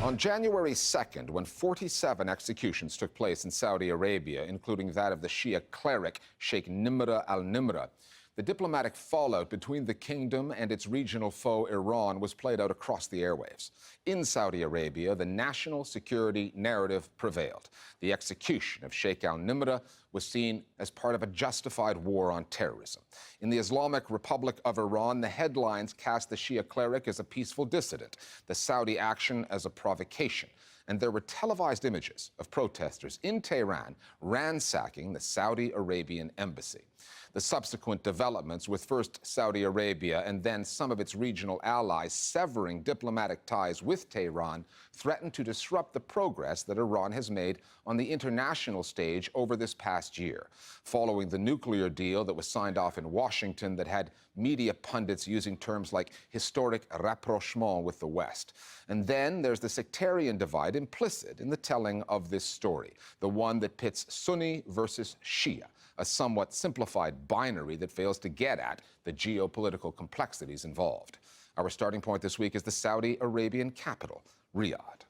On January 2nd, when 47 executions took place in Saudi Arabia, including that of the Shia cleric Sheikh al-Nimr, the diplomatic fallout between the kingdom and its regional foe Iran was played out across the airwaves. In Saudi Arabia, the national security narrative prevailed. The execution of Sheikh al-Nimr was seen as part of a justified war on terrorism. In the Islamic Republic of Iran, the headlines cast the Shia cleric as a peaceful dissident, the Saudi action as a provocation. And there were televised images of protesters in Tehran ransacking the Saudi Arabian embassy. The subsequent developments, with first Saudi Arabia and then some of its regional allies severing diplomatic ties with Tehran, threatened to disrupt the progress that Iran has made on the international stage over this past year, following the nuclear deal that was signed off in Washington that had media pundits using terms like historic rapprochement with the West. And then there's the sectarian divide implicit in the telling of this story, the one that pits Sunni versus Shia, a somewhat simplified binary that fails to get at the geopolitical complexities involved. Our starting point this week is the Saudi Arabian capital, Riyadh.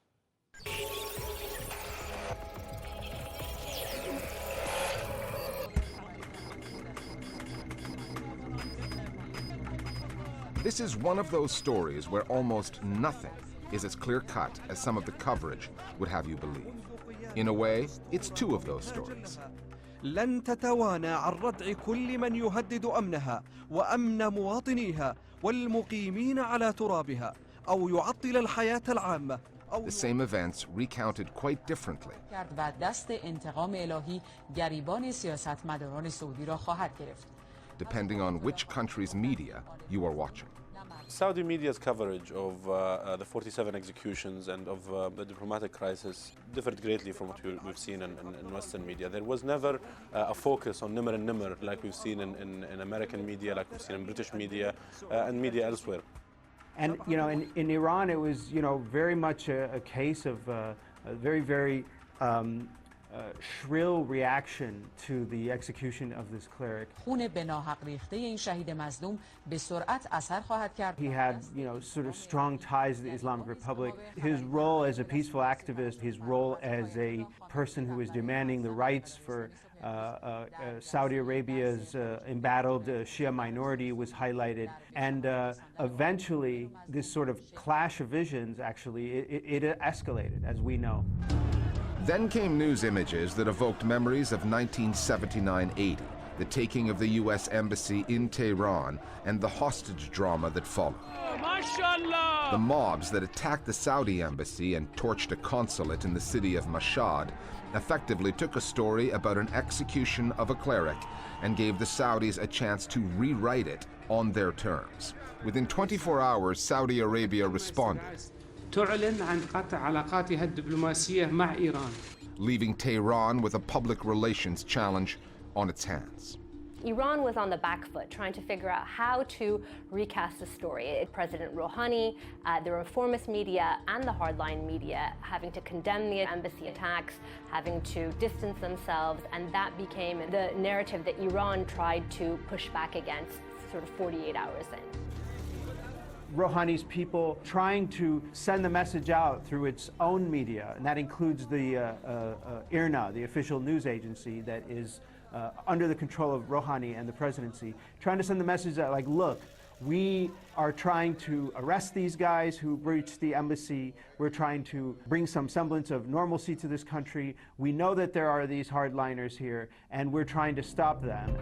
This is one of those stories where almost nothing is as clear-cut as some of the coverage would have you believe. In a way, it's two of those stories. لن تتوانى عن ردع كل من يهدد أمنها وأمن مواطنيها والمقيمين على ترابها أو يعطل الحياة العامة. The same events recounted quite differently. Depending on which country's media you are watching. Saudi media's coverage of the 47 executions and of the diplomatic crisis differed greatly from what we've seen in Western media. There was never a focus on Nimr and Nimr like we've seen in American media, like we've seen in British media and media elsewhere. And in Iran, it was very much a case of a very shrill reaction to the execution of this cleric. He had, sort of strong ties to the Islamic Republic. His role as a peaceful activist, his role as a person who was demanding the rights for Saudi Arabia's embattled Shia minority was highlighted. And eventually, this sort of clash of visions, actually, it escalated, as we know. Then came news images that evoked memories of 1979-80, the taking of the U.S. Embassy in Tehran, and the hostage drama that followed. The mobs that attacked the Saudi embassy and torched a consulate in the city of Mashhad effectively took a story about an execution of a cleric and gave the Saudis a chance to rewrite it on their terms. Within 24 hours, Saudi Arabia responded, تعلن عن قطع علاقاتها الدبلوماسية مع إيران. Leaving Tehran with a public relations challenge on its hands. Iran was on the back foot trying to figure out how to recast the story. President Rouhani, the reformist media and the hardline media having to condemn the embassy attacks, having to distance themselves, and that became the narrative that Iran tried to push back against sort of 48 hours in. Rouhani's people trying to send the message out through its own media, and that includes the IRNA, the official news agency that is under the control of Rouhani and the presidency, trying to send the message that, like, look, we are trying to arrest these guys who breached the embassy. We're trying to bring some semblance of normalcy to this country. We know that there are these hardliners here, and we're trying to stop them.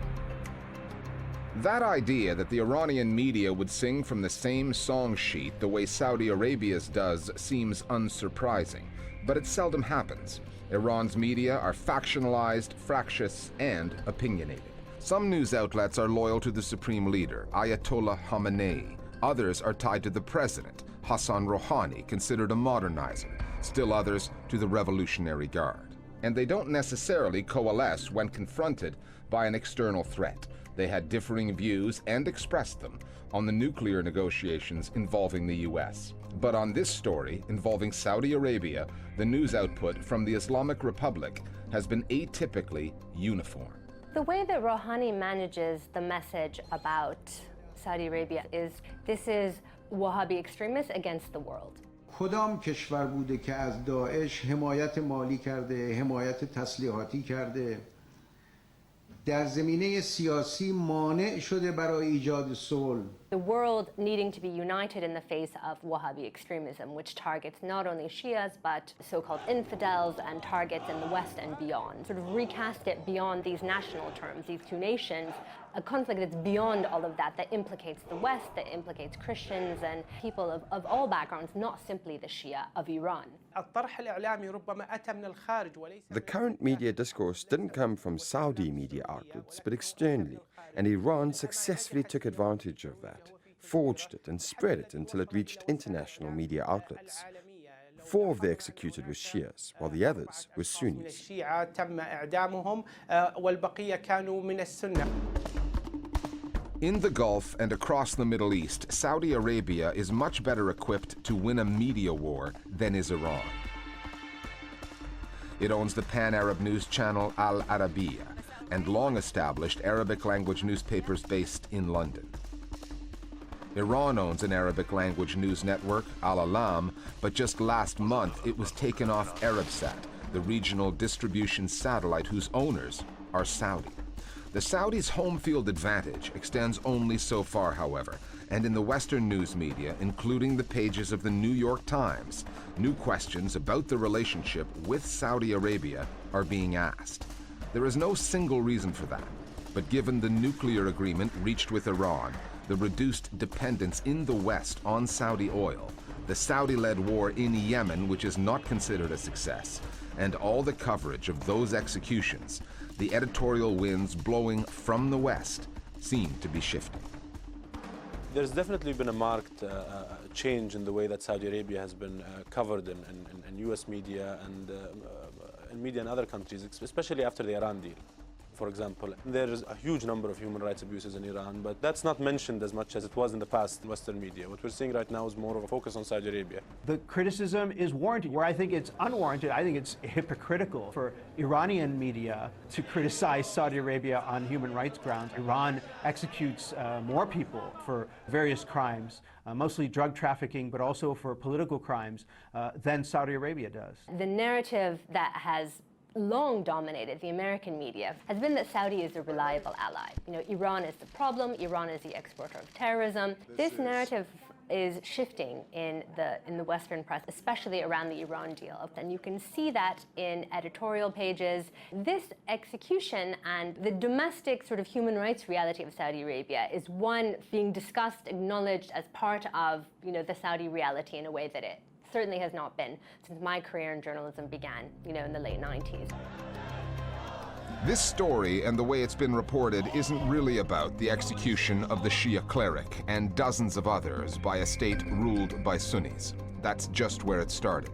That idea that the Iranian media would sing from the same song sheet the way Saudi Arabia's does seems unsurprising, but it seldom happens. Iran's media are factionalized, fractious, and opinionated. Some news outlets are loyal to the supreme leader, Ayatollah Khamenei. Others are tied to the president, Hassan Rouhani, considered a modernizer. Still others to the Revolutionary Guard. And they don't necessarily coalesce when confronted by an external threat. They had differing views and expressed them on the nuclear negotiations involving the U.S. But on this story involving Saudi Arabia, the news output from the Islamic Republic has been atypically uniform. The way that Rouhani manages the message about Saudi Arabia is this is Wahhabi extremists against the world. کدام کشور بوده که از داعش حمایت مالی کرده، حمایت تسلیحاتی کرده، در زمینه سیاسی مانع شده برای ایجاد صلح. The world needing to be united in the face of Wahhabi extremism, which targets not only Shias but so-called infidels and targets in the West and beyond. Sort of recast it beyond these national terms, these two nations, a conflict that's beyond all of that, that implicates the West, that implicates Christians and people of all backgrounds, not simply the Shia of Iran. The current media discourse didn't come from Saudi media outlets, but externally, and Iran successfully took advantage of that, forged it and spread it until it reached international media outlets. 4 of the executed were Shias, while the others were Sunnis. In the Gulf and across the Middle East, Saudi Arabia is much better equipped to win a media war than is Iran. It owns the pan-Arab news channel Al-Arabiya and long-established Arabic-language newspapers based in London. Iran owns an Arabic-language news network, Al-Alam, but just last month it was taken off Arabsat, the regional distribution satellite whose owners are Saudi. The Saudis' home field advantage extends only so far, however, and in the Western news media, including the pages of the New York Times, new questions about the relationship with Saudi Arabia are being asked. There is no single reason for that, but given the nuclear agreement reached with Iran, the reduced dependence in the West on Saudi oil, the Saudi-led war in Yemen, which is not considered a success, and all the coverage of those executions, the editorial winds blowing from the West seem to be shifting. There's definitely been a marked change in the way that Saudi Arabia has been covered in US media and in media in other countries, especially after the Iran deal. For example, there is a huge number of human rights abuses in Iran, but that's not mentioned as much as it was in the past in Western media. What we're seeing right now is more of a focus on Saudi Arabia. The criticism is warranted. Where I think it's unwarranted, I think it's hypocritical for Iranian media to criticize Saudi Arabia on human rights grounds. Iran executes more people for various crimes, mostly drug trafficking, but also for political crimes, than Saudi Arabia does. The narrative that has long dominated the American media has been that Saudi is a reliable ally. You know, Iran is the problem, Iran is the exporter of terrorism. This narrative is shifting in the Western press, especially around the Iran deal. And you can see that in editorial pages. This execution and the domestic sort of human rights reality of Saudi Arabia is one being discussed, acknowledged as part of, you know, the Saudi reality in a way that it certainly has not been since my career in journalism began, you know, in the late 90s. This story and the way it's been reported isn't really about the execution of the Shia cleric and dozens of others by a state ruled by Sunnis. That's just where it started.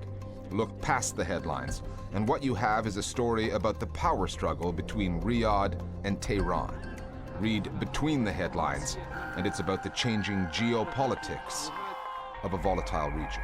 Look past the headlines, and what you have is a story about the power struggle between Riyadh and Tehran. Read between the headlines, and it's about the changing geopolitics of a volatile region.